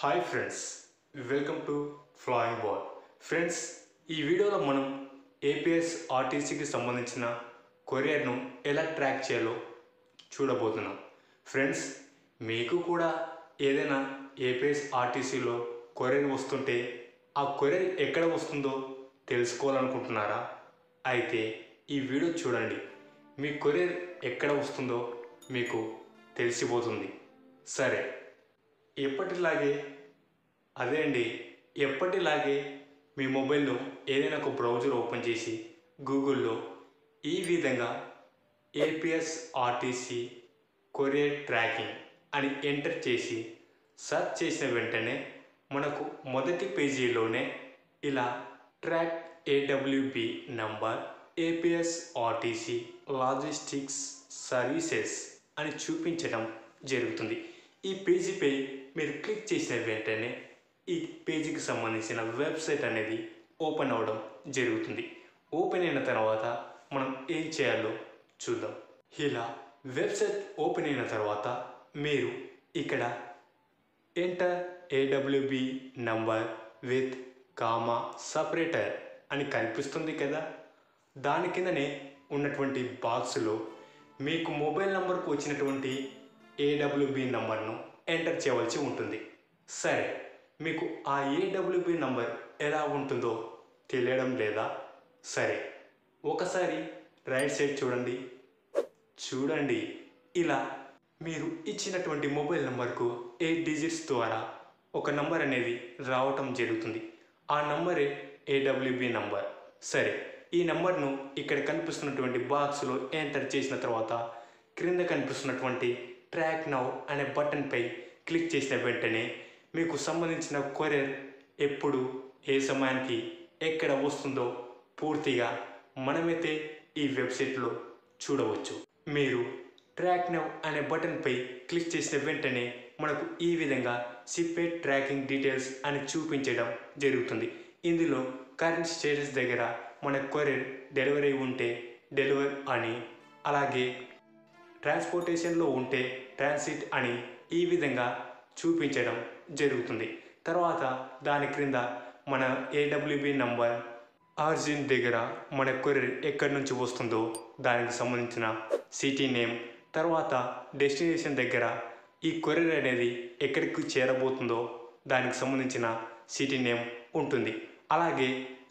Hi friends, welcome to flying ball. Friends, ఈ వీడియోలో మనం ఏపీఎస్ ఆర్టీసీకి సంబంధించిన కొరియర్ను ఎలా ట్రాక్ చేయాలో చూడబోతున్నాం. ఫ్రెండ్స్, మీకు కూడా ఏదైనా ఏపీఎస్ ఆర్టీసీలో కొరియర్ వస్తుంటే ఆ కొరియర్ ఎక్కడ వస్తుందో తెలుసుకోవాలనుకుంటున్నారా? అయితే ఈ వీడియో చూడండి. మీ కొరియర్ ఎక్కడ వస్తుందో మీకు తెలిసిపోతుంది. సరే, ఎప్పటిలాగే మీ మొబైల్లో ఏదైనా ఒక బ్రౌజర్ ఓపెన్ చేసి గూగుల్లో ఈ విధంగా ఏపీఎస్ ఆర్టీసీ కొరియర్ ట్రాకింగ్ అని ఎంటర్ చేసి సెర్చ్ చేసిన వెంటనే మనకు మొదటి పేజీలోనే ఇలా track AWB number APS RTC logistics services అని చూపించడం జరుగుతుంది. ఈ పేజీపై మీరు క్లిక్ చేసిన వెంటనే ఈ పేజీకి సంబంధించిన వెబ్సైట్ అనేది ఓపెన్ అవ్వడం జరుగుతుంది. ఓపెన్ అయిన తర్వాత మనం ఏం చేయాలో చూద్దాం. ఇలా వెబ్సైట్ ఓపెన్ అయిన తర్వాత మీరు ఇక్కడ enter AWB number with comma separator అని కనిపిస్తుంది కదా, దాని కిందనే ఉన్నటువంటి బాక్స్లో మీకు మొబైల్ నంబర్కు వచ్చినటువంటి ఏడబ్ల్యూబి నంబర్ను ఎంటర్ చేయవలసి ఉంటుంది. సరే, మీకు ఆ ఏడబ్ల్యూబి నంబర్ ఎలా ఉంటుందో తెలియడం లేదా? సరే, ఒకసారి రైట్ సైడ్ చూడండి. ఇలా మీరు ఇచ్చినటువంటి మొబైల్ నంబర్కు 8 డిజిట్స్ ద్వారా ఒక నంబర్ అనేది రావటం జరుగుతుంది. ఆ నంబరే ఏడబ్ల్యూబి నంబర్. సరే, ఈ నంబర్ను ఇక్కడ కనిపిస్తున్నటువంటి బాక్స్లో ఎంటర్ చేసిన తర్వాత క్రింద కనిపిస్తున్నటువంటి ట్రాక్ నౌ అనే బటన్పై క్లిక్ చేసిన వెంటనే మీకు సంబంధించిన కొరియర్ ఎప్పుడు, ఏ సమయానికి, ఎక్కడ వస్తుందో పూర్తిగా మనమైతే ఈ వెబ్సైట్లో చూడవచ్చు. మీరు ట్రాక్ నౌ అనే బటన్పై క్లిక్ చేసిన వెంటనే మనకు ఈ విధంగా షిప్మెంట్ ట్రాకింగ్ డీటెయిల్స్ అని చూపించడం జరుగుతుంది. ఇందులో కరెంట్ స్టేటస్ దగ్గర మన కొరియర్ డెలివరీ ఉంటే డెలివర్ అని, అలాగే ట్రాన్స్పోర్టేషన్లో ఉంటే ట్రాన్సిట్ అని ఈ విధంగా చూపించడం జరుగుతుంది. తర్వాత దాని క్రింద మన ఏడబ్ల్యూబి నంబర్ ఆరిజిన్ దగ్గర మన కొరియర్ ఎక్కడి నుంచి వస్తుందో దానికి సంబంధించిన సిటీ నేమ్, తర్వాత డెస్టినేషన్ దగ్గర ఈ కొరియర్ అనేది ఎక్కడికి చేరబోతుందో దానికి సంబంధించిన సిటీ నేమ్ ఉంటుంది. అలాగే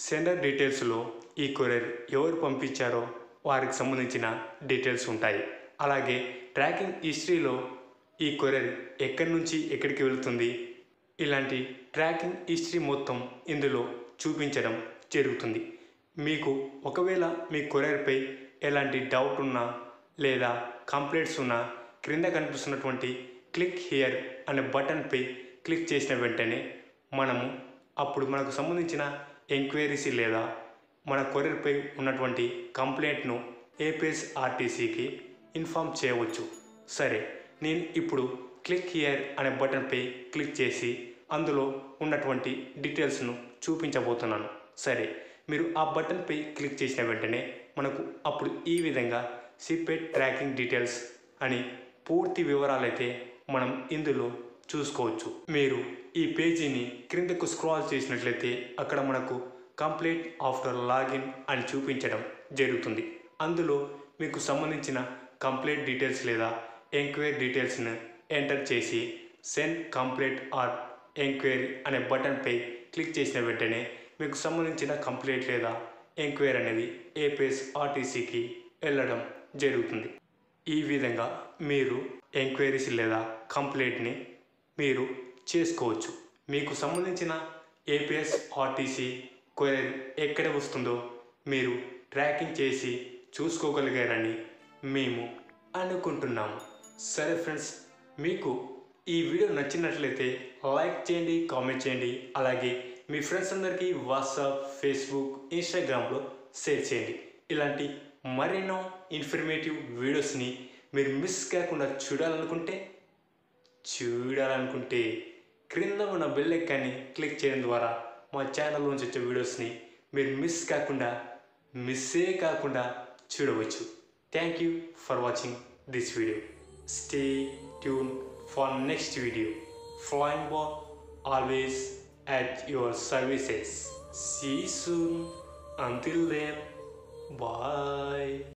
సెండర్ డీటెయిల్స్లో ఈ కొరియర్ ఎవరు పంపించారో వారికి సంబంధించిన డీటెయిల్స్ ఉంటాయి. అలాగే ట్రాకింగ్ హిస్టరీలో ఈ కొరియర్ ఎక్కడి నుంచి ఎక్కడికి వెళుతుంది, ఇలాంటి ట్రాకింగ్ హిస్టరీ మొత్తం ఇందులో చూపించడం జరుగుతుంది. మీకు ఒకవేళ మీ కొరియర్పై ఎలాంటి డౌట్ ఉన్నా లేదా కంప్లైంట్స్ ఉన్నా క్రింద కనిపిస్తున్నటువంటి క్లిక్ హియర్ అనే బటన్పై క్లిక్ చేసిన వెంటనే మనకు సంబంధించిన ఎంక్వైరీస్ లేదా మన కొరియర్పై ఉన్నటువంటి కంప్లైంట్ను ఏపీఎస్ ఆర్టీసీకి ఇన్ఫామ్ చేయవచ్చు. సరే, నేను ఇప్పుడు క్లిక్ హియర్ అనే బటన్పై క్లిక్ చేసి అందులో ఉన్నటువంటి డీటెయిల్స్ను చూపించబోతున్నాను. సరే, మీరు ఆ బటన్పై క్లిక్ చేసిన వెంటనే మనకు అప్పుడు ఈ విధంగా షిప్మెంట్ ట్రాకింగ్ డీటెయిల్స్ అని పూర్తి వివరాలైతే మనం ఇందులో చూసుకోవచ్చు. మీరు ఈ పేజీని క్రిందకు స్క్రాల్ చేసినట్లయితే అక్కడ మనకు కంప్లీట్ ఆఫ్టర్ లాగిన్ అని చూపించడం జరుగుతుంది. అందులో మీకు సంబంధించిన కంప్లీట్ డీటెయిల్స్ లేదా ఎంక్వైరీ డీటెయిల్స్ను ఎంటర్ చేసి సెండ్ కంప్లీట్ ఆర్ ఎంక్వైరీ అనే బటన్పై క్లిక్ చేసిన వెంటనే మీకు సంబంధించిన కంప్లీట్ లేదా ఎంక్వైరీ అనేది ఏపీఎస్ ఆర్టీసీకి వెళ్ళడం జరుగుతుంది. ఈ విధంగా మీరు ఎంక్వైరీస్ లేదా కంప్లైంట్ని మీరు చేసుకోవచ్చు. మీకు సంబంధించిన ఏపీఎస్ ఆర్టీసీ కొరియర్ ఎక్కడ వస్తుందో మీరు ట్రాకింగ్ చేసి చూసుకోగలిగారని మేము అనుకుంటున్నాము. సరే ఫ్రెండ్స్, మీకు ఈ వీడియో నచ్చినట్లయితే లైక్ చేయండి, కామెంట్ చేయండి. అలాగే మీ ఫ్రెండ్స్ అందరికీ వాట్సాప్, ఫేస్బుక్, ఇన్స్టాగ్రామ్లో షేర్ చేయండి. ఇలాంటి మరెన్నో ఇన్ఫర్మేటివ్ వీడియోస్ని మీరు మిస్ కాకుండా చూడాలనుకుంటే క్రింద ఉన్న బెల్ ఐకాన్ని క్లిక్ చేయడం ద్వారా మా ఛానల్ నుంచి వచ్చే వీడియోస్ని మీరు మిస్సే కాకుండా చూడవచ్చు. Thank you for watching this video. Stay tuned for next video. Flying ball always at your services. See you soon. Until then, bye.